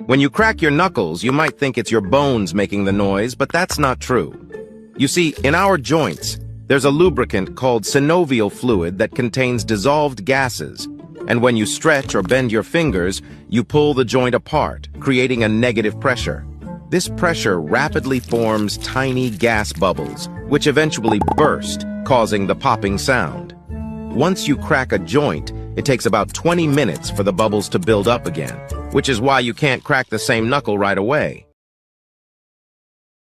When you crack your knuckles, you might think it's your bones making the noise, but that's not true. You see, in our joints, there's a lubricant called synovial fluid that contains dissolved gases, and when you stretch or bend your fingers, you pull the joint apart, creating a negative pressure. This pressure rapidly forms tiny gas bubbles, which eventually burst, causing the popping sound. Once you crack a joint, it takes about 20 minutes for the bubbles to build up again, which is why you can't crack the same knuckle right away.